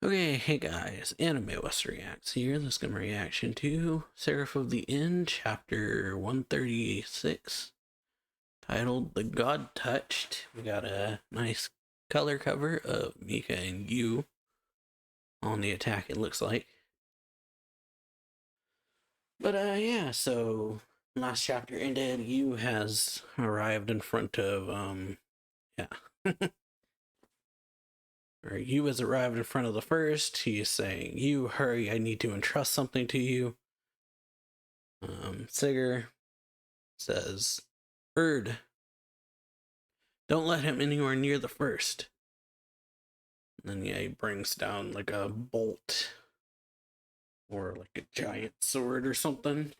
Okay, hey guys, AnimeWestReacts here. This is gonna reaction to Seraph of the End, chapter 136, titled The God Touched. We got a nice color cover of Mika and Yu on the attack, it looks like. But yeah, so last chapter ended. Yu has arrived in front of, yeah. Or Yu has arrived in front of the first. He's saying, "You hurry, I need to entrust something to you." Sigger says, "Bird, don't let him anywhere near the first." And then, yeah, he brings down like a bolt or like a giant sword or something.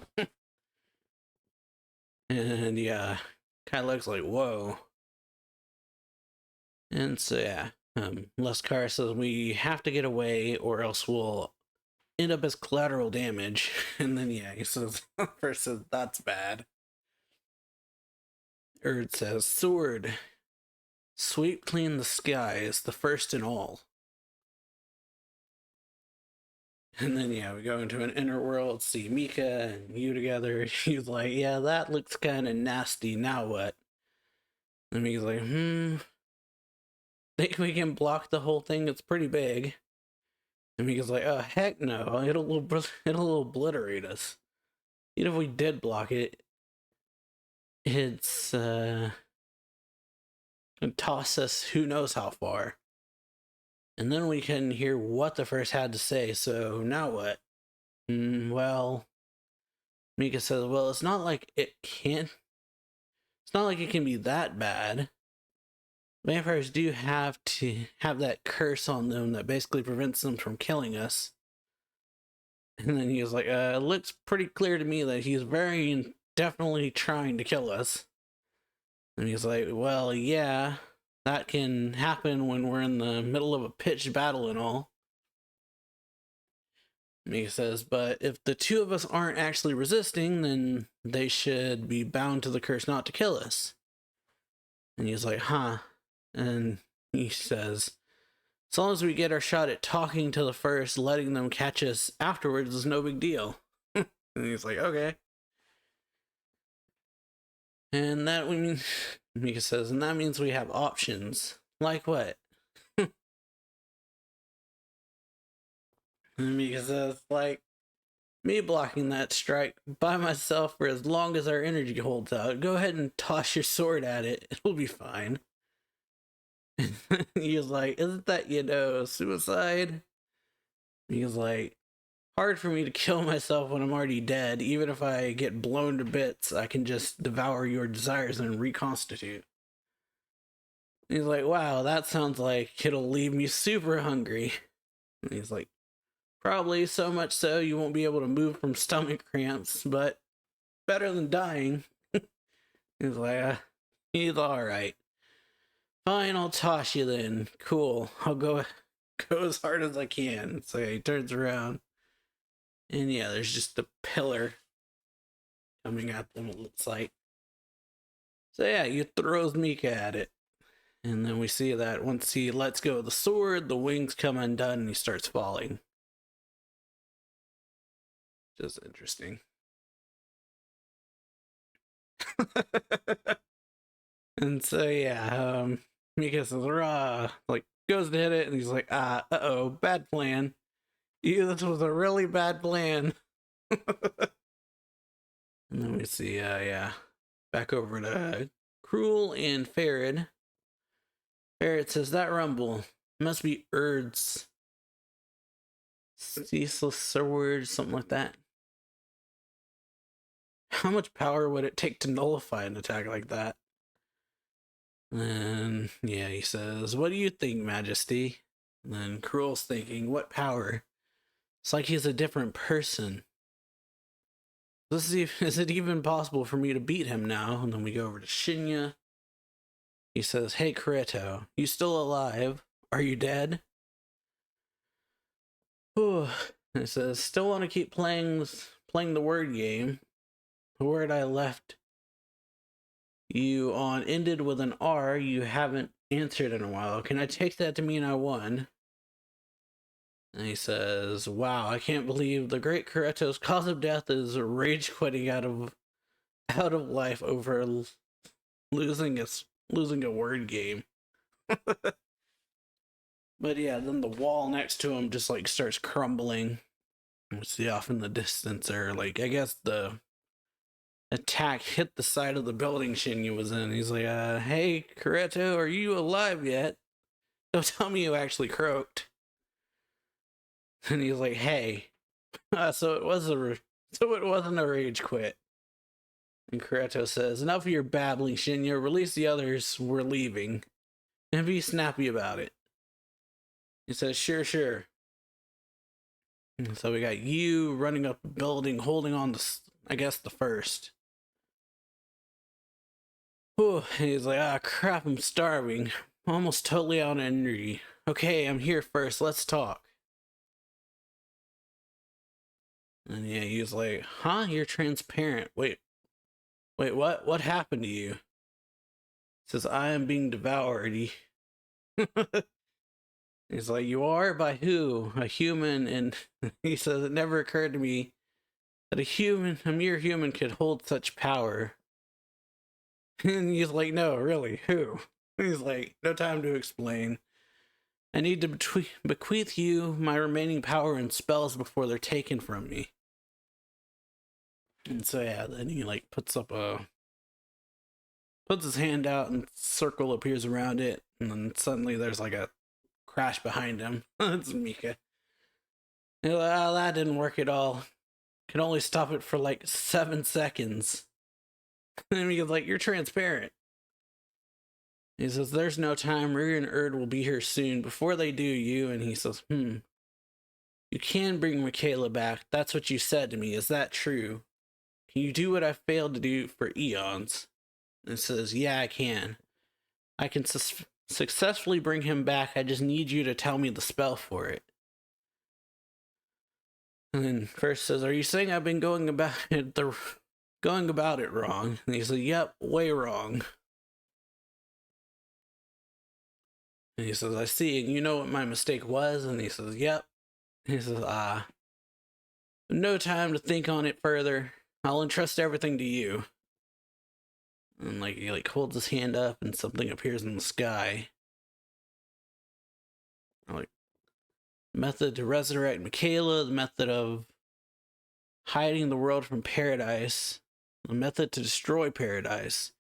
And yeah, kind of looks like, whoa. And so, yeah, Leskar says, "We have to get away or else we'll end up as collateral damage." And then, yeah, he says, first says, "That's bad." Erd says, "Sword, sweep clean the skies, the first and all." And then, yeah, we go into an inner world, see Mika and Yu together. He's like, "Yeah, that looks kind of nasty. Now what?" And Mika's like, "Think we can block the whole thing? It's pretty big." And Mika's like, "Oh, heck no. It'll obliterate us. Even if we did block it, it's, it'd toss us who knows how far. And then we can hear what the first had to say, so now what?" Well, Mika says, "Well, it's not like it can be that bad. Vampires do have to have that curse on them that basically prevents them from killing us." And then he was like, "It looks pretty clear to me that he's very definitely trying to kill us." And he's like, "Well, yeah, that can happen when we're in the middle of a pitched battle and all." And he says, "But if the two of us aren't actually resisting, then they should be bound to the curse not to kill us." And he's like, "Huh." And he says, "As long as we get our shot at talking to the first, letting them catch us afterwards is no big deal." And he's like, "Okay." And that we mean, Mika says, "And that means we have options." Like what? And Mika says, "Like me blocking that strike by myself for as long as our energy holds out. Go ahead and toss your sword at it. It'll be fine." He was like, "Isn't that, suicide?" He was like, "Hard for me to kill myself when I'm already dead. Even if I get blown to bits, I can just devour your desires and reconstitute." And he's like, "Wow, that sounds like it'll leave me super hungry." And he's like, "Probably so much so you won't be able to move from stomach cramps, but better than dying." He's like, "He's alright. Fine, I'll toss you then. Cool. I'll go as hard as I can." So yeah, he turns around. And yeah, there's just a pillar coming at them, it looks like. So yeah, he throws Mika at it. And then we see that once he lets go of the sword, the wings come undone and he starts falling. Just interesting. And so yeah, Mika says, "Rah," like goes to hit it, and he's like, uh-oh, bad plan. This was a really bad plan." And then we see, yeah, back over to Cruel and Farad. Farad says, "That rumble must be Erd's ceaseless sword," something like that. How much power would it take to nullify an attack like that? And yeah, he says, "What do you think, Majesty?" And then Cruel's thinking, "What power? It's like he's a different person. Is it even possible for me to beat him now?" And then we go over to Shinya. He says, "Hey, Kureto, you still alive? Are you dead?" Whew. And it says, "Still want to keep playing the word game. The word I left you on ended with an R. You haven't answered in a while. Can I take that to mean I won?" And he says, wow, I can't believe the great Kureto's cause of death is rage quitting out of life over losing a word game. But yeah, then the wall next to him just like starts crumbling. We see off in the distance, or like I guess the attack hit the side of the building Shinya was in. He's like, hey Kureto, are you alive yet? Don't tell me you actually croaked. And he's like, hey, so it wasn't a rage quit. And Kureto says, enough of your babbling, Shinya. Release the others. We're leaving. And be snappy about it. He says, sure. And so we got you running up the building, holding on to, I guess, the first. Whew. And he's like, crap, I'm starving. I'm almost totally out of energy. Okay, I'm here first. Let's talk. And yeah, he was like, huh? You're transparent. Wait, what? What happened to you? He says, I am being devoured. He's like, you are? By who? A human? And he says, it never occurred to me that a mere human could hold such power. And he's like, no, really, who? He's like, no time to explain. I need to bequeath you my remaining power and spells before they're taken from me. And so yeah, then he like puts his hand out and circle appears around it, and then suddenly there's like a crash behind him. It's Mika. Like, oh, that didn't work at all. Can only stop it for like 7 seconds. And Mika's like, you're transparent. He says, there's no time. Rir and Erd will be here soon. Before they do, and he says, you can bring Michaela back. That's what you said to me. Is that true? Can you do what I failed to do for eons? And says, yeah, I can. I can successfully bring him back. I just need you to tell me the spell for it. And then first says, are you saying I've been going about it wrong? And he says, yep, way wrong. And he says, I see, and you know what my mistake was? And he says, yep. And he says, no time to think on it further. I'll entrust everything to you. And like he like holds his hand up and something appears in the sky. Like, method to resurrect Michaela, the method of hiding the world from paradise, the method to destroy paradise.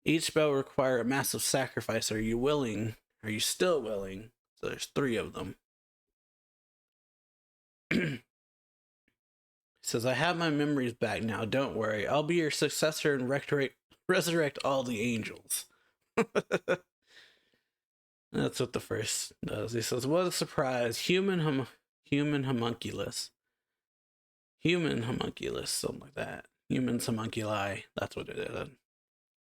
Each spell will require a massive sacrifice. Are you willing? Are you still willing? So there's 3 of them. He says, I have my memories back now. Don't worry. I'll be your successor and resurrect all the angels. That's what the first does. He says, what a surprise. Human homunculus. Human homunculus, something like that. Humans homunculi. That's what it is.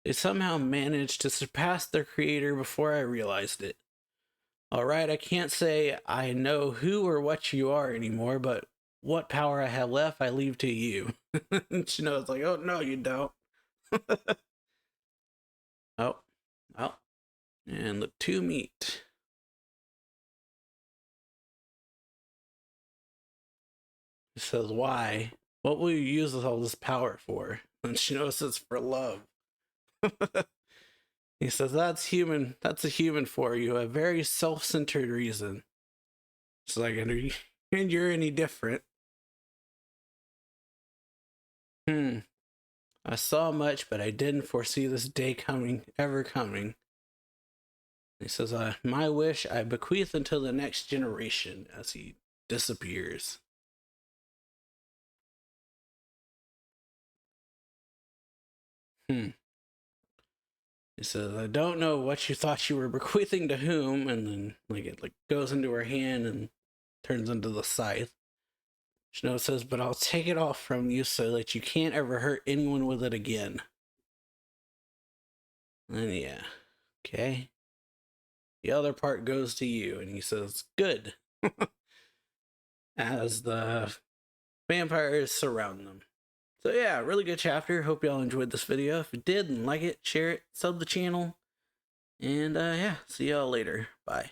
They somehow managed to surpass their creator before I realized it. Alright, I can't say I know who or what you are anymore, but what power I have left, I leave to you. And Shino's like, oh, no, you don't. Oh. And the 2 meet. He says, why? What will you use all this power for? And Shino says, for love. He says, that's human. That's a human for you. A very self-centered reason. It's like, and you're any different. I saw much, but I didn't foresee this day ever coming. He says, my wish I bequeath until the next generation, as he disappears. He says, I don't know what you thought you were bequeathing to whom, and then like it like goes into her hand and turns into the scythe. Shino says, but I'll take it off from you so that you can't ever hurt anyone with it again. And yeah, okay. The other part goes to you, and he says, good. As the vampires surround them. So yeah, really good chapter. Hope y'all enjoyed this video. If you did, then like it, share it, sub the channel. And yeah, see y'all later. Bye.